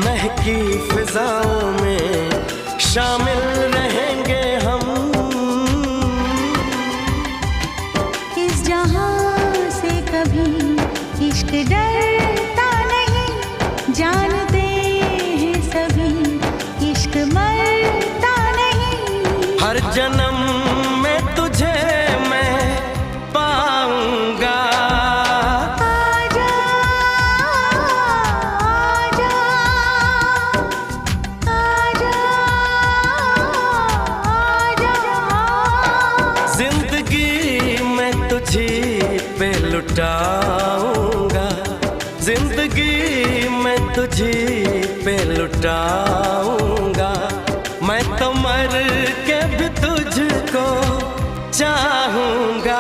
महकी फिजाओं में शामिल रहेंगे हम। इस जहां से कभी इश्क डरता नहीं, जानते हैं सभी इश्क मरता नहीं। हर जन्म में तुझे मैं पाऊंगा। आजा आजा आजा आजा, जिंदगी मैं तुझी पे लुटाऊंगा, जिंदगी मैं तुझी पे लुटाऊंगा। मैं तो मर के भी तुझको चाहूंगा।